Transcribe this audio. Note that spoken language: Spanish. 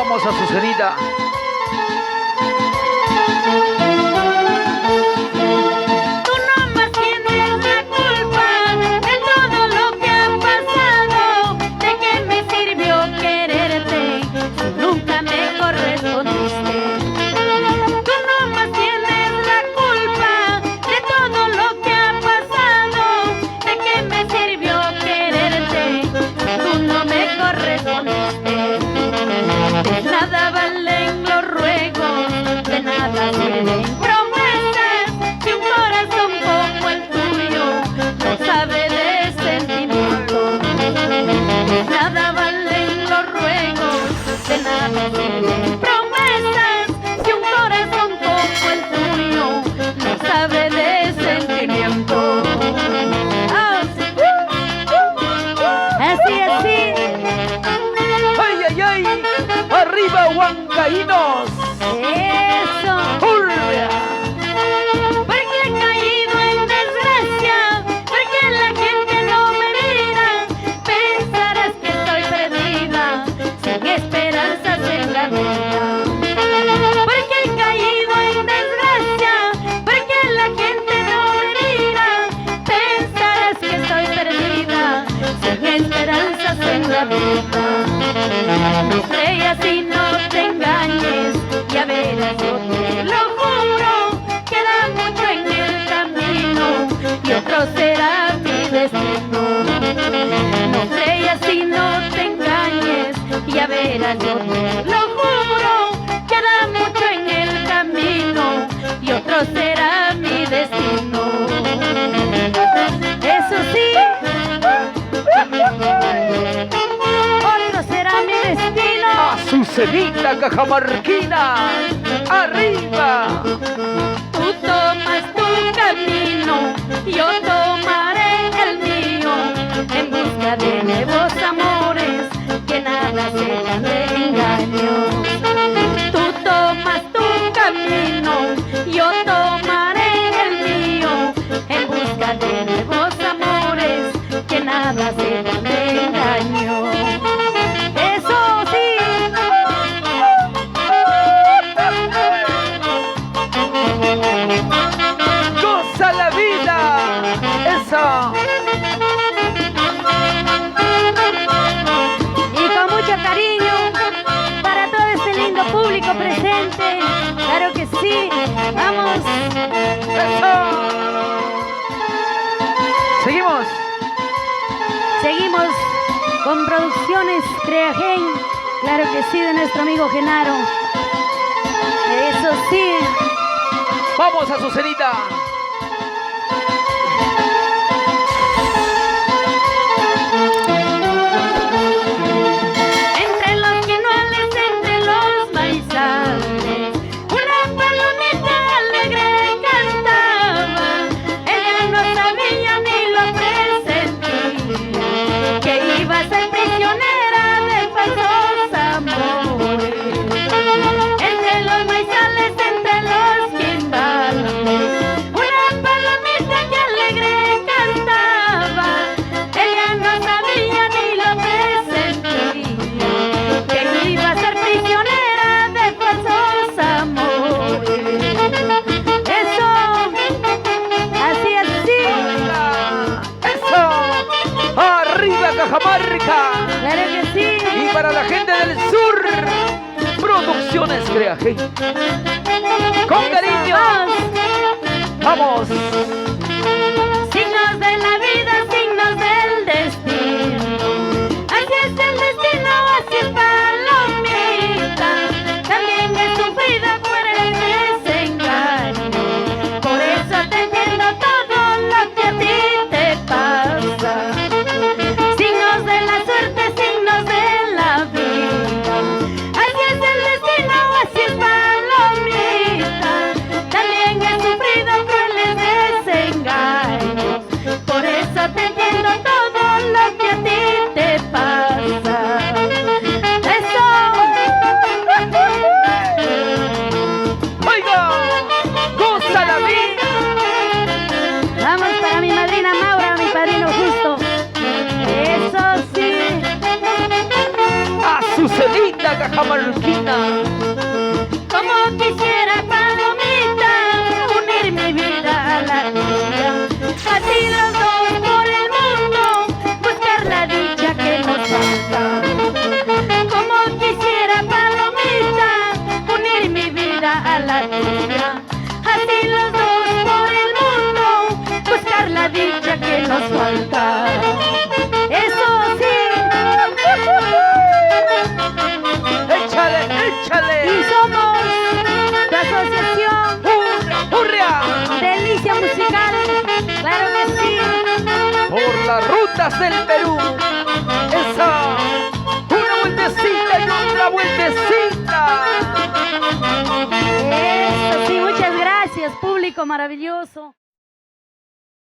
Vamos a Azucenita. Tú nomás tienes la culpa de todo lo que ha pasado. ¿De qué me sirvió quererte si nunca me correspondiste? Tú nomás tienes la culpa de todo lo que ha pasado. ¿De qué me sirvió quererte si tú no me correspondiste? De nada valen los ruegos, de nada sirven promesas, si un corazón como el tuyo no sabe de sentimiento. De nada valen los ruegos, de nada sirven promesas, si un corazón como el tuyo no sabe de sentimiento. Así, así. ¡Ay, ay, ay! ¡Arriba, huancaínos! Eso. ¡Urbia! Porque he caído en desgracia, porque la gente no me mira. Pensarás que estoy perdida, sin esperanzas en la vida. Porque he caído en desgracia, porque la gente no me mira. Pensarás que estoy perdida, sin esperanzas en la vida. No creas y no te engañes, ya verás, yo te lo juro. Queda mucho en el camino y otro será mi destino. No creas y no te engañes, ya verás, yo te lo juro. Queda mucho en el camino y otro será mi destino. Eso sí, otro será mi destino. Azucenita cajamarquina. ¡Arriba! Tú tomas tu camino, yo tomaré el mío, en busca de nuevos amores que nada sean de engaño. Tú tomas tu camino, yo tomaré el mío, en busca de nuevos amores que nada sean de engaño. Eso sí. ¡Goza la vida! ¡Eso! Y con mucho cariño para todo este lindo público presente. Claro que sí. Vamos. ¡Eso! Seguimos. Seguimos con Producciones Creagen. Claro que sí, de nuestro amigo Genaro. Eso sí. Vamos a Azucenita. Entre los quinoales, entre los maizales, una palomita alegre cantaba. Ella no sabía ni lo presentía, que iba a ser prisionera de falsos amores. Entre los maizales, entre los quimbales, una palomita que alegre cantaba. Ella no sabía ni lo presentía, que iba a ser prisionera de falsos amores. Eso, así, así. ¡Eso! ¡Arriba Cajamarca! Claro que sí. Y para la gente del sur, Producciones Creagen. Con cariño. ¡Vamos! Signos de la vida, signos del destino. Así es el destino, así es palomita. También he sufrido por el desengaño. Por eso te entiendo todo lo que a ti te pasa. Signos de la suerte, signos de la vida. Así es el destino, así es palomita. También he sufrido crueles desengaños. cajamarquina. Como quisiera, palomita, unir mi vida a la tuya. Así los dos por el mundo, buscar la dicha que nos falta. Como quisiera, palomita, unir mi vida a la tuya. Así los dos por el mundo, buscar la dicha que nos falta. Eso sí. Échale, échale. Y somos la asociación ¡Hurria! Delicia Musical. Claro que sí. Por las rutas del Perú. Esa. Una vueltecita y otra vueltecita. Eso sí, muchas gracias, público maravilloso.